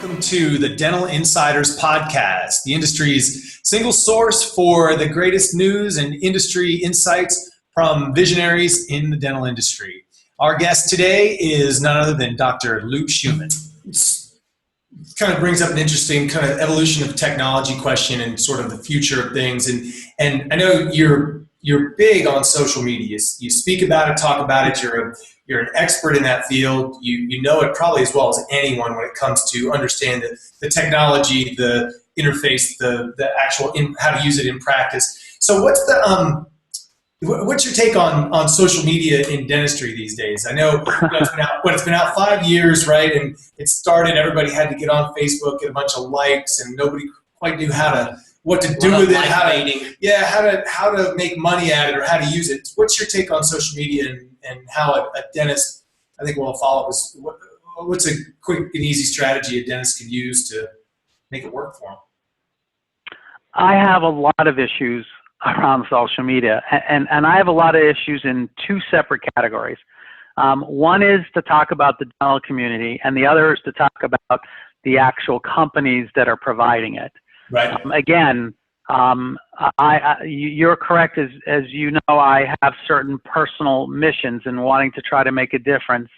Welcome to the Dental Insiders Podcast, the industry's single source for the greatest news and industry insights from visionaries in the dental industry. Our guest today is none other than Dr. Luke Shuman. It kind of brings up an interesting kind of evolution of technology question and sort of the future of things. And I know you're big on social media. You speak about it, talk about it. You're an expert in that field. You know it probably as well as anyone when it comes to understand the technology, the interface, the actual how to use it in practice. So what's your take on social media in dentistry these days? I know it's been out 5 years, right? And it started, everybody had to get on Facebook, get a bunch of likes, and nobody quite knew what to do with it, how to make money at it or how to use it. What's your take on social media and how a dentist, I think we'll follow this, what's a quick and easy strategy a dentist can use to make it work for them? I have a lot of issues around social media, and I have a lot of issues in two separate categories. One is to talk about the dental community, and the other is to talk about the actual companies that are providing it. Right. You're correct. As you know, I have certain personal missions in wanting to try to make a difference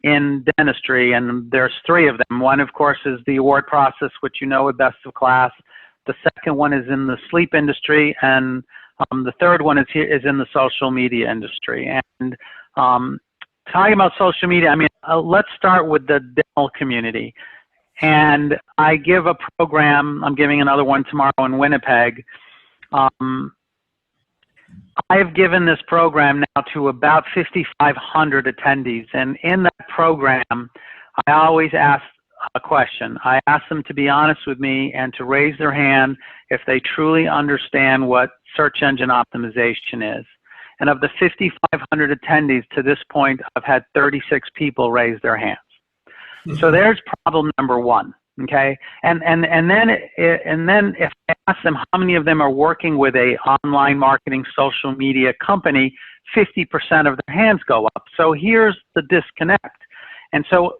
in dentistry, and there's three of them. One, of course, is the award process, which you know, with Best of Class. The second one is in the sleep industry, and the third one is in the social media industry. And talking about social media, I mean, let's start with the dental community. And I give a program, I'm giving another one tomorrow in Winnipeg. I've given this program now to about 5,500 attendees. And in that program, I always ask a question. I ask them to be honest with me and to raise their hand if they truly understand what search engine optimization is. And of the 5,500 attendees to this point, I've had 36 people raise their hands. So there's problem number one, okay? And then if I ask them how many of them are working with a online marketing social media company, 50% of their hands go up. So here's the disconnect. And so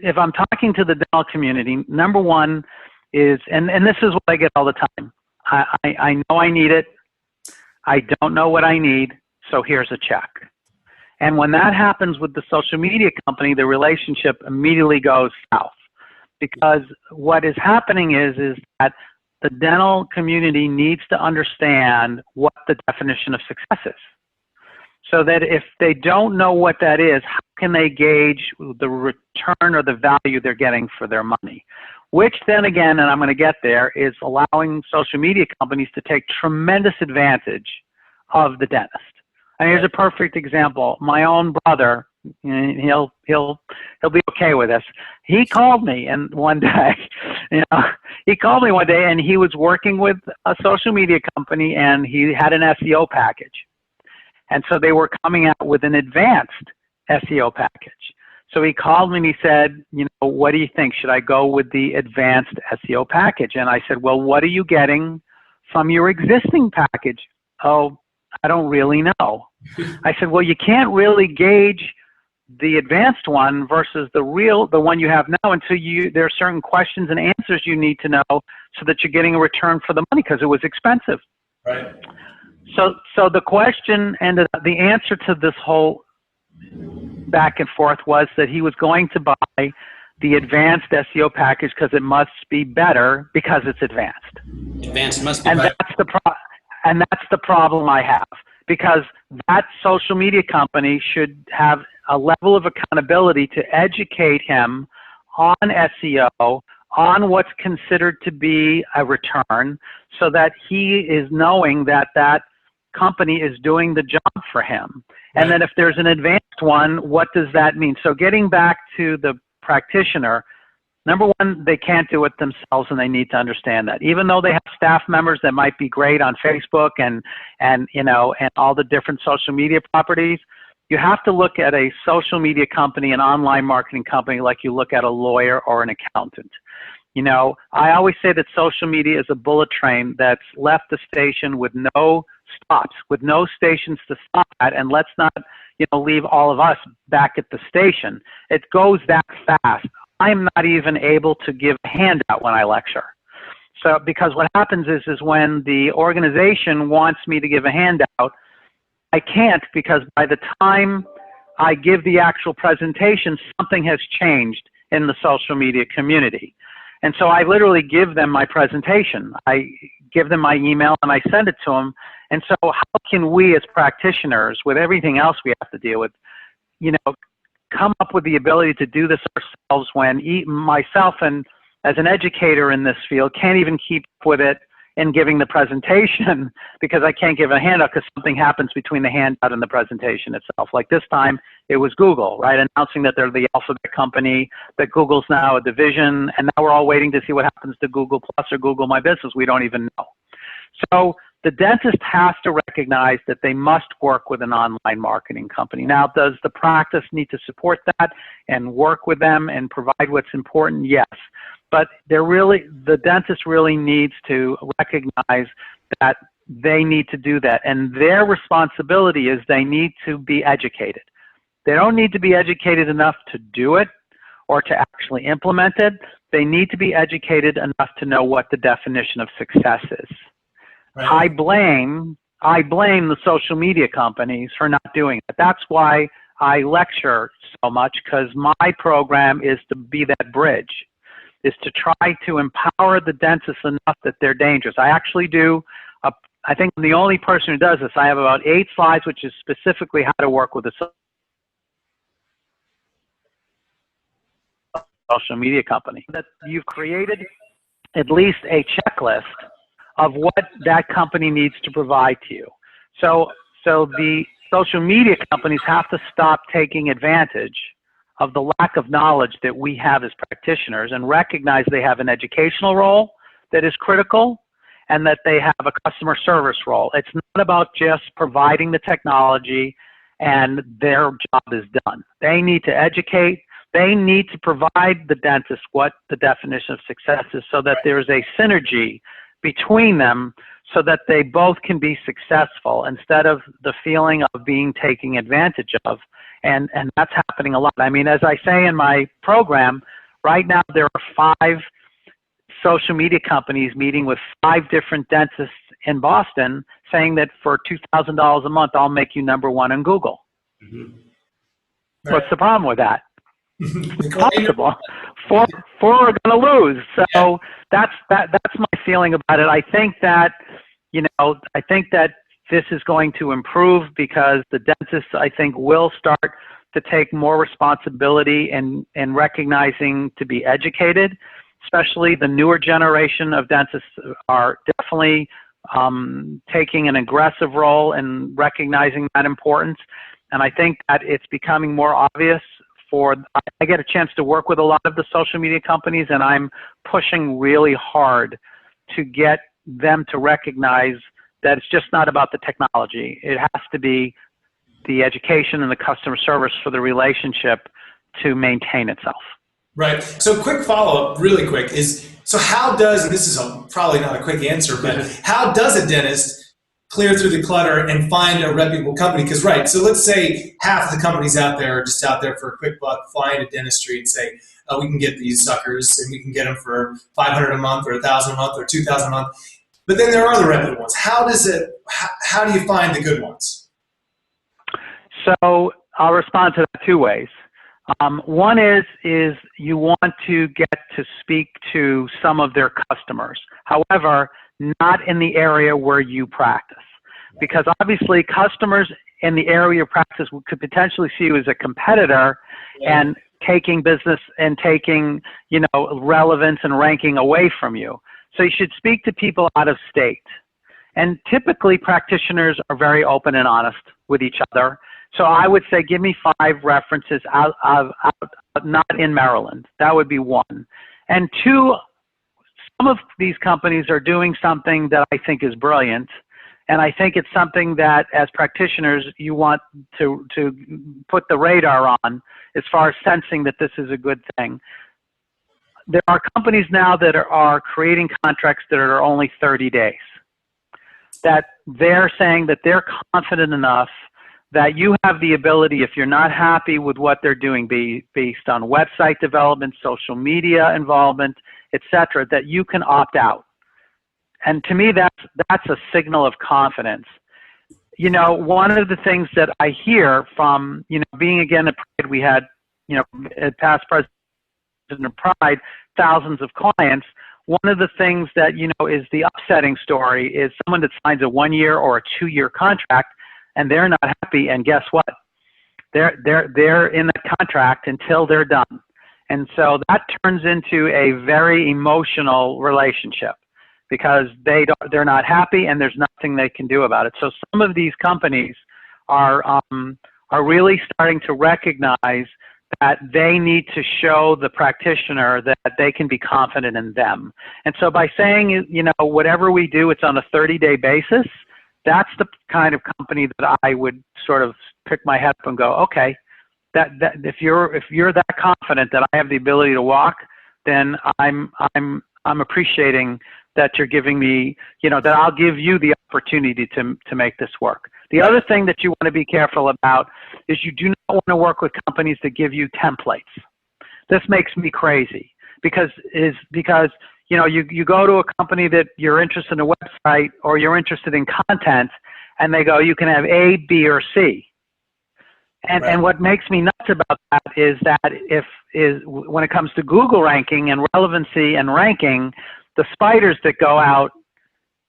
if I'm talking to the dental community, number one is, and this is what I get all the time. I know I need it. I don't know what I need, so here's a check. And when that happens with the social media company, the relationship immediately goes south. Because what is happening is that the dental community needs to understand what the definition of success is. So that if they don't know what that is, how can they gauge the return or the value they're getting for their money? Which then again, and I'm going to get there, is allowing social media companies to take tremendous advantage of the dentist. And here's a perfect example. My own brother, and he'll be okay with this. He called me one day, and he was working with a social media company, and he had an SEO package. And so they were coming out with an advanced SEO package. So he called me and he said, what do you think? Should I go with the advanced SEO package? And I said, well, what are you getting from your existing package? Oh, I don't really know. I said, well, you can't really gauge the advanced one versus the one you have now until there are certain questions and answers you need to know so that you're getting a return for the money because it was expensive. Right. So the question and the answer to this whole back and forth was that he was going to buy the advanced SEO package because it must be better because it's advanced. Advanced must be and better. That's the problem I have, because that social media company should have a level of accountability to educate him on SEO, on what's considered to be a return, so that he is knowing that that company is doing the job for him. Right. And then if there's an advanced one, what does that mean? So getting back to the practitioner, number one, they can't do it themselves, and they need to understand that. Even though they have staff members that might be great on Facebook and all the different social media properties, you have to look at a social media company, an online marketing company, like you look at a lawyer or an accountant. I always say that social media is a bullet train that's left the station with no stops, with no stations to stop at, and let's not, leave all of us back at the station. It goes that fast. I'm not even able to give a handout when I lecture. So, because what happens is when the organization wants me to give a handout, I can't, because by the time I give the actual presentation, something has changed in the social media community. And so I literally give them my presentation. I give them my email and I send it to them. And so how can we as practitioners, with everything else we have to deal with, come up with the ability to do this ourselves when myself and as an educator in this field can't even keep up with it in giving the presentation because I can't give a handout because something happens between the handout and the presentation itself. Like this time, it was Google, right, announcing that they're the Alphabet company, that Google's now a division, and now we're all waiting to see what happens to Google Plus or Google My Business. We don't even know. So the dentist has to recognize that they must work with an online marketing company. Now, does the practice need to support that and work with them and provide what's important? Yes. But the dentist really needs to recognize that they need to do that. And their responsibility is they need to be educated. They don't need to be educated enough to do it or to actually implement it. They need to be educated enough to know what the definition of success is. Right. I blame the social media companies for not doing it. That's why I lecture so much, because my program is to be that bridge, is to try to empower the dentists enough that they're dangerous. I actually do, I think I'm the only person who does this. I have about 8 slides, which is specifically how to work with a social media company. That you've created at least a checklist of what that company needs to provide to you. So the social media companies have to stop taking advantage of the lack of knowledge that we have as practitioners and recognize they have an educational role that is critical and that they have a customer service role. It's not about just providing the technology and their job is done. They need to educate. They need to provide the dentist what the definition of success is so that there's a synergy between them so that they both can be successful instead of the feeling of being taken advantage of. And that's happening a lot. I mean, as I say in my program, right now there are 5 social media companies meeting with 5 different dentists in Boston saying that for $2,000 a month, I'll make you #1 on Google. Mm-hmm. Right. What's the problem with that? It's possible. Four are going to lose. So that's my feeling about it. I think that, I think that this is going to improve because the dentists, I think, will start to take more responsibility in recognizing to be educated. Especially the newer generation of dentists are definitely taking an aggressive role in recognizing that importance. And I think that it's becoming more obvious. I get a chance to work with a lot of the social media companies, and I'm pushing really hard to get them to recognize that it's just not about the technology. It has to be the education and the customer service for the relationship to maintain itself. Right. So quick follow-up, really quick, is so how does, and this is probably not a quick answer, but how does a dentist clear through the clutter and find a reputable company? Because, right, so let's say half of the companies out there are just out there for a quick buck, fly into dentistry and say, oh, we can get these suckers and we can get them for $500 a month or $1,000 a month or $2,000 a month. But then there are the reputable ones. How do you find the good ones? So I'll respond to that 2 ways. One is you want to get to speak to some of their customers. However, not in the area where you practice. Because obviously customers in the area you practice could potentially see you as a competitor and taking business and taking, relevance and ranking away from you. So you should speak to people out of state. And typically practitioners are very open and honest with each other. So I would say give me 5 references out not in Maryland. That would be 1. And 2, some of these companies are doing something that I think is brilliant. And I think it's something that as practitioners you want to put the radar on as far as sensing that this is a good thing. There are companies now that are creating contracts that are only 30 days. That they're saying that they're confident enough that you have the ability, if you're not happy with what they're doing, based on website development, social media involvement, etc., that you can opt out. And to me, that's a signal of confidence. You know, one of the things that I hear from, you know, being again at Pride, we had, you know, at past president of Pride, thousands of clients. One of the things that, you know, is the upsetting story is someone that signs a 1-year or a 2-year contract and they're not happy, and guess what? They're in the contract until they're done. And so that turns into a very emotional relationship because they're not happy and there's nothing they can do about it. So some of these companies are really starting to recognize that they need to show the practitioner that they can be confident in them. And so by saying, you know, whatever we do, it's on a 30-day basis, that's the kind of company that I would sort of pick my head up and go, okay, that if you're that confident that I have the ability to walk, then I'm appreciating that you're giving me, you know, that I'll give you the opportunity to make this work. The other thing that you want to be careful about is you do not want to work with companies that give you templates. This makes me crazy because you know, you go to a company that you're interested in a website or you're interested in content, and they go, you can have A, B, or C. And what makes me nuts about that is that when it comes to Google ranking and relevancy and ranking, the spiders that go out,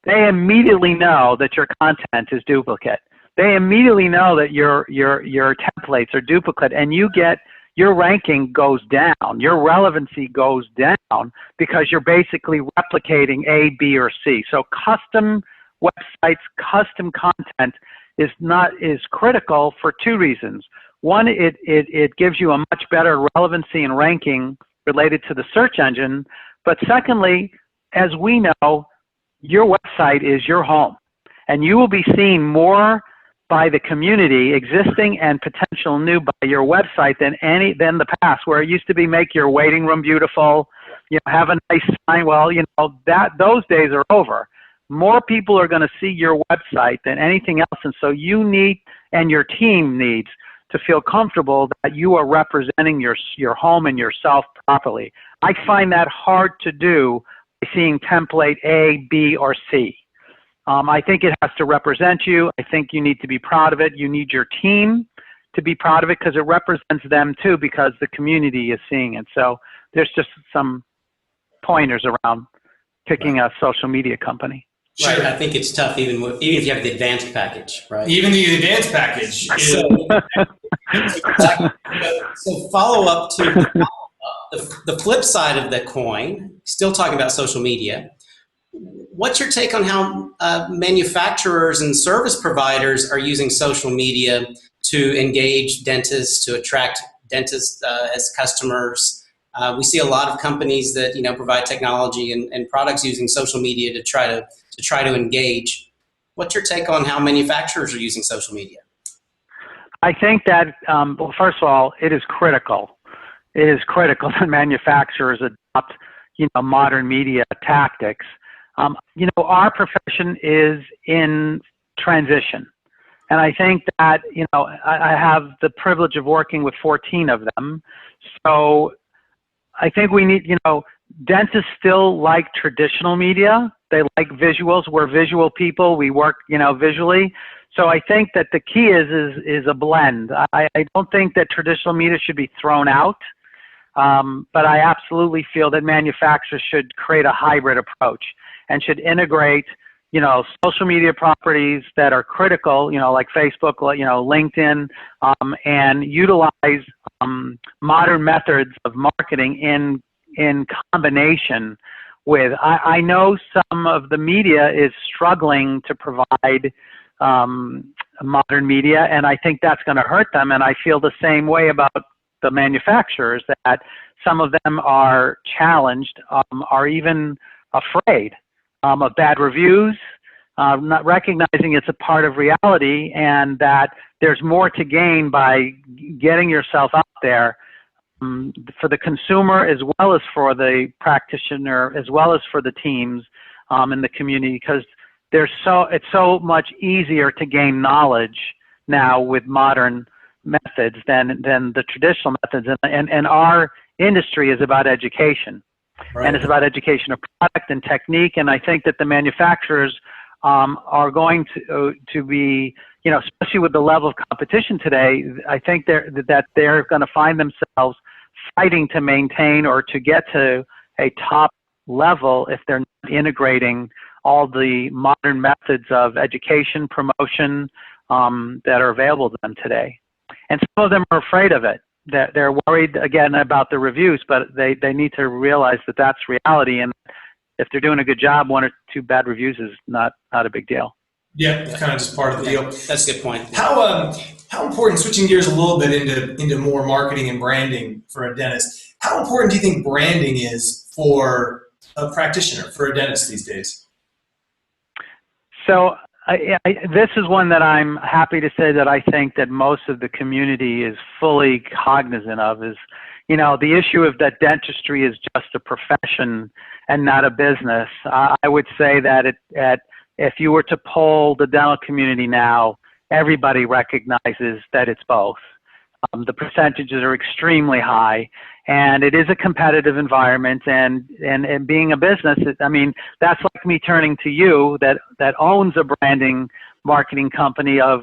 they immediately know that your content is duplicate. They immediately know that your templates are duplicate, and your ranking goes down, your relevancy goes down because you're basically replicating A, B, or C. So custom websites, custom content is critical for 2 reasons. One, it gives you a much better relevancy and ranking related to the search engine. But secondly, as we know, your website is your home, and you will be seen more by the community, existing and potential new, by your website than the past, where it used to be make your waiting room beautiful, you know, have a nice sign. Well, you know, those days are over. More people are going to see your website than anything else, and so you need, and your team needs, to feel comfortable that you are representing your home and yourself properly. I find that hard to do by seeing template A, B, or C. I think it has to represent you. I think you need to be proud of it. You need your team to be proud of it because it represents them too, because the community is seeing it. So there's just some pointers around picking a social media company. Sure. Right. I think it's tough even if you have the advanced package, right? Even the advanced package. So follow up to the flip side of the coin, still talking about social media. What's your take on how manufacturers and service providers are using social media to engage dentists, to attract dentists as customers? We see a lot of companies that, you know, provide technology and products using social media to try to engage. What's your take on how manufacturers are using social media? I think that, well, first of all, it is critical. It is critical that manufacturers adopt, you know, modern media tactics. You know, our profession is in transition. And I think that, you know, I have the privilege of working with 14 of them. So I think we need, you know, dentists still like traditional media. They like visuals. We're visual people. We work, you know, visually. So I think that the key is a blend. I don't think that traditional media should be thrown out. But I absolutely feel that manufacturers should create a hybrid approach and should integrate, you know, social media properties that are critical, you know, like Facebook, you know, LinkedIn, and utilize modern methods of marketing in combination with. I know some of the media is struggling to provide modern media, and I think that's going to hurt them. And I feel the same way about the manufacturers, that some of them are challenged, are even afraid of bad reviews, not recognizing it's a part of reality, and that there's more to gain by getting yourself out there for the consumer as well as for the practitioner, as well as for the teams in the community, because it's so much easier to gain knowledge now with modern methods than the traditional methods. And our industry is about education. Right. And it's about education of product and technique. And I think that the manufacturers are going to be, you know, especially with the level of competition today, I think that they're going to find themselves fighting to maintain or to get to a top level if they're not integrating all the modern methods of education, promotion that are available to them today. And some of them are afraid of it. That they're worried, again, about the reviews, but they need to realize that that's reality. And if they're doing a good job, 1 or 2 bad reviews is not a big deal. Yeah, it's kind of just part of the deal. That's a good point. How important, switching gears a little bit into more marketing and branding for a dentist, how important do you think branding is for a practitioner, for a dentist these days? So this is one that I'm happy to say that I think that most of the community is fully cognizant of is, you know, the issue of that dentistry is just a profession and not a business. I would say that if you were to poll the dental community now, everybody recognizes that it's both. The percentages are extremely high, and it is a competitive environment. And being a business, I mean, that's like me turning to you that owns a branding marketing company of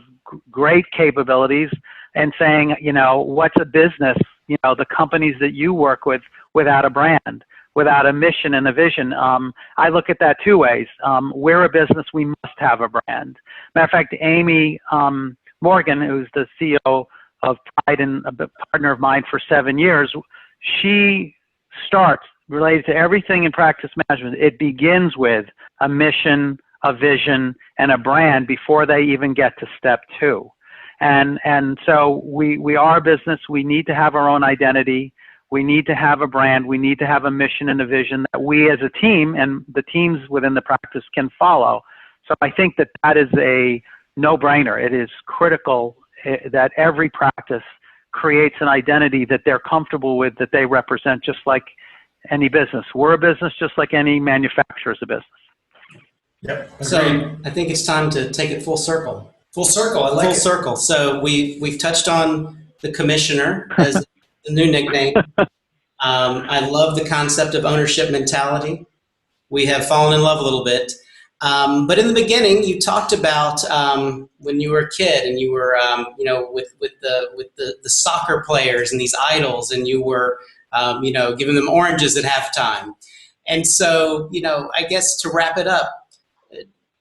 great capabilities and saying, you know, what's a business? You know, the companies that you work with without a brand, without a mission and a vision. I look at that 2 ways. We're a business, we must have a brand. Matter of fact, Amy Morgan, who's the CEO of Pride and a partner of mine for 7 years, she starts related to everything in practice management. It begins with a mission, a vision, and a brand before they even get to step 2. And so we are a business. We need to have our own identity. We need to have a brand. We need to have a mission and a vision that we as a team and the teams within the practice can follow. So I think that is a no-brainer. It is critical that every practice creates an identity that they're comfortable with, that they represent, just like any business. We're a business just like any manufacturer is a business. Yep. So I think it's time to take it full circle. Full circle, I like full circle. So we've touched on the commissioner as the new nickname. I love the concept of ownership mentality. We have fallen in love a little bit. But in the beginning, you talked about when you were a kid and you were, you know, with the soccer players and these idols, and you were, you know, giving them oranges at halftime. And so, you know, I guess to wrap it up,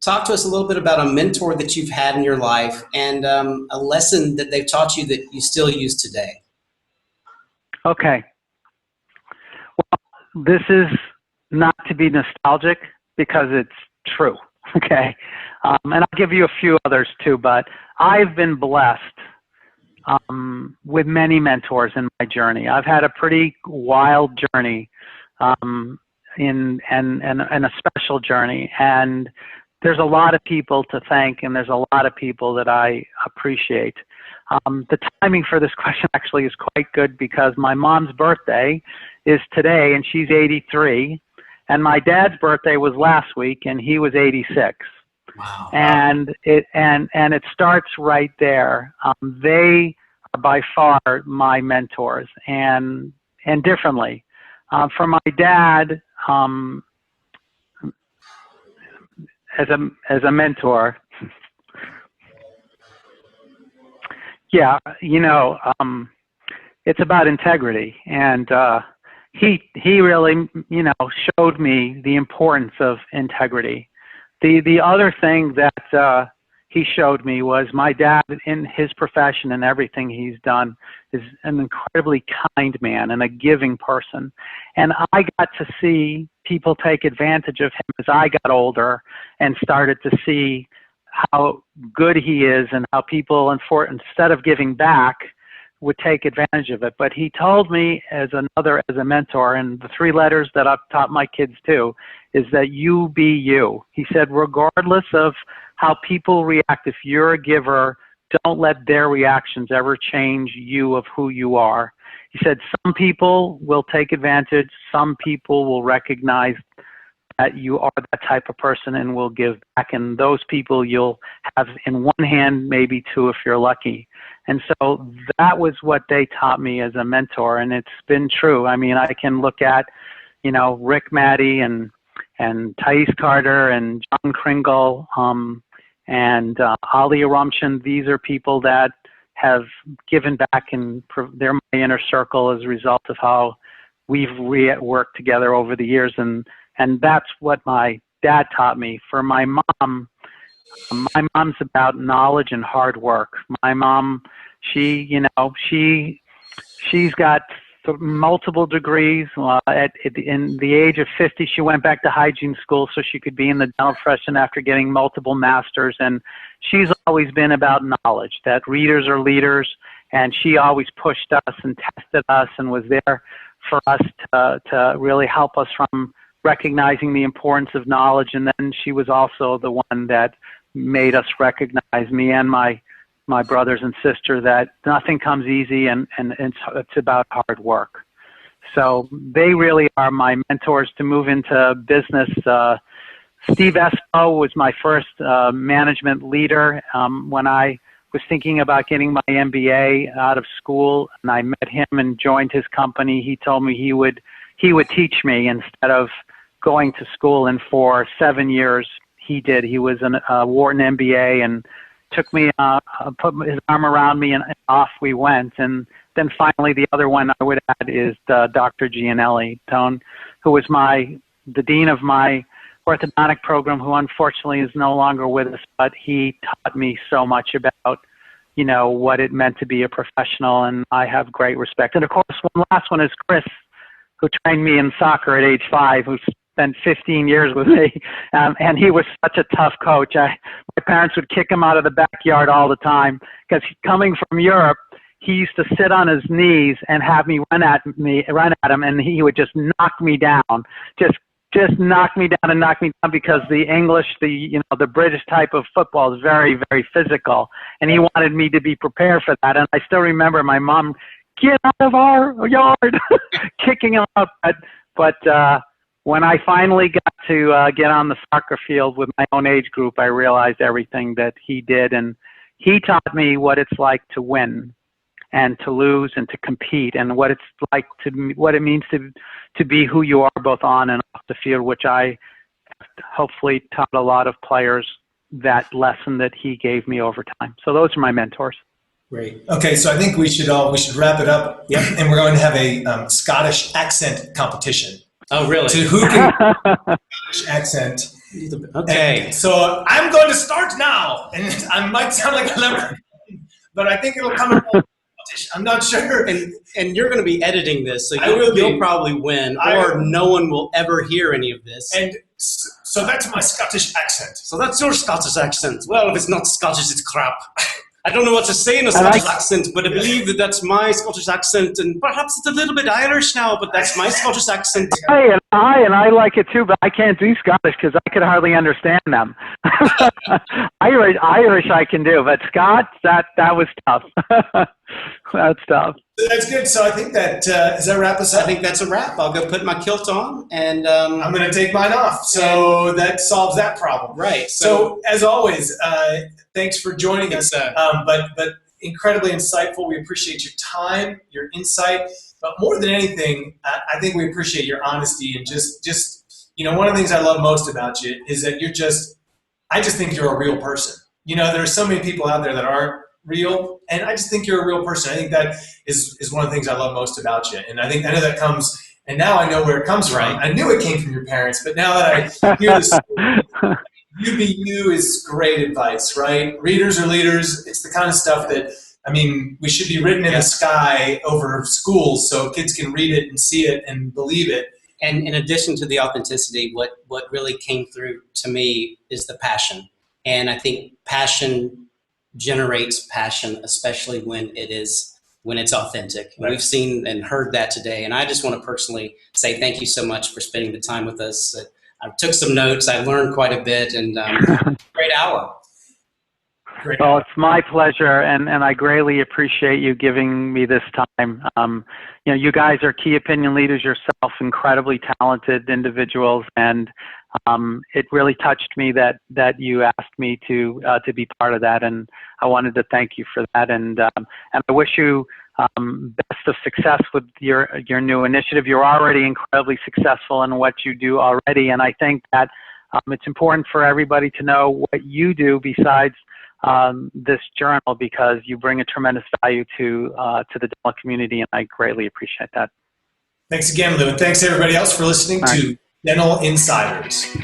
talk to us a little bit about a mentor that you've had in your life and a lesson that they've taught you that you still use today. Okay. Well, this is not to be nostalgic because it's true. Okay. And I'll give you a few others too, but I've been blessed with many mentors in my journey. I've had a pretty wild journey and a special journey. And there's a lot of people to thank, and there's a lot of people that I appreciate. The timing for this question actually is quite good because my mom's birthday is today, and she's 83. And my dad's birthday was last week, and he was 86. Wow. And it starts right there. They are by far my mentors, and differently. For my dad, as a mentor, yeah, you know, it's about integrity, and he really, you know, showed me the importance of integrity. The other thing that he showed me was my dad, in his profession and everything he's done, is an incredibly kind man and a giving person. And I got to see people take advantage of him as I got older and started to see how good he is and how people, instead of giving back, would take advantage of it. But he told me as a mentor, and the 3 letters that I've taught my kids too, is that you be you. He said, regardless of how people react, if you're a giver, don't let their reactions ever change you of who you are. He said, some people will take advantage, some people will recognize that you are that type of person and will give back. And those people you'll have in one hand, maybe two if you're lucky. And so that was what they taught me as a mentor, and it's been true. I mean, I can look at, Rick Maddie and Thais Carter and John Kringle and Ali Aramchan. These are people that have given back, and they're my inner circle as a result of how we've worked together over the years. And that's what my dad taught me. For my mom's about knowledge and hard work. My mom, she's got multiple degrees. In the age of 50, she went back to hygiene school so she could be in the dental profession after getting multiple masters. And she's always been about knowledge, that readers are leaders. And she always pushed us and tested us and was there for us to really help us from recognizing the importance of knowledge. And then she was also the one that made us recognize, me and my brothers and sister, that nothing comes easy, and it's about hard work. So they really are my mentors to move into business. Steve Espo was my first management leader when I was thinking about getting my MBA out of school, and I met him and joined his company. He told me he would teach me instead of going to school, and for 7 years he did. He was a Wharton MBA and took me, put his arm around me, and off we went. And then finally, the other one I would add is Dr. Gianelli, who was the dean of my orthodontic program, who unfortunately is no longer with us, but he taught me so much about, what it meant to be a professional, and I have great respect. And of course, one last one is Chris, who trained me in soccer at age 5, who spent 15 years with me, and he was such a tough coach. My parents would kick him out of the backyard all the time, because coming from Europe, he used to sit on his knees and have me run at him, and he would just knock me down, just knock me down and knock me down, because the English, the British type of football is very, very physical, and he wanted me to be prepared for that. And I still remember my mom, "Get out of our yard," kicking him out. But when I finally got to get on the soccer field with my own age group, I realized everything that he did, and he taught me what it's like to win and to lose and to compete, and what it's like what it means to be who you are both on and off the field, which I hopefully taught a lot of players that lesson that he gave me over time. So those are my mentors. Great. Okay, so I think we should wrap it up. Yep. And we're going to have a Scottish accent competition. Oh, really? To who can Scottish accent. Okay. And so I'm going to start now, and I might sound like a leopard, but I think it'll come in. I'm not sure. And you're going to be editing this, so you'll probably win, or no one will ever hear any of this. And so that's my Scottish accent. So that's your Scottish accent. Well, if it's not Scottish, it's crap. I don't know what to say in a Scottish accent, but I believe that that's my Scottish accent, and perhaps it's a little bit Irish now, but that's my Scottish accent. And I like it too, but I can't do Scottish because I could hardly understand them. Irish I can do, but Scots, that was tough. That's tough. That's good. So I think that does that wrap us up? I think that's a wrap. I'll go put my kilt on, and I'm going to take mine off. So that solves that problem. Right. So as always, thanks for joining us. But incredibly insightful. We appreciate your time, your insight, but more than anything, I think we appreciate your honesty, and just one of the things I love most about you is that I just think you're a real person. There are so many people out there that aren't real, and I just think you're a real person. I think that is one of the things I love most about you, and I know that comes, and now I know where it comes from. I knew it came from your parents, but now that I hear this, you be you is great advice, right? Readers are leaders. It's the kind of stuff that, we should be written in the sky over schools so kids can read it and see it and believe it. And in addition to the authenticity, what really came through to me is the passion. And I think passion generates passion, especially when it's authentic. Right. We've seen and heard that today. And I just want to personally say thank you so much for spending the time with us. I took some notes. I learned quite a bit, and great hour. Well, it's my pleasure, and I greatly appreciate you giving me this time. You guys are key opinion leaders yourself, incredibly talented individuals, and it really touched me that you asked me to be part of that, and I wanted to thank you for that. And I wish you best of success with your new initiative. You're already incredibly successful in what you do already, and I think that it's important for everybody to know what you do besides this journal, because you bring a tremendous value to the dental community, and I greatly appreciate that. Thanks again, Lou, and thanks everybody else for listening to Dental Insiders.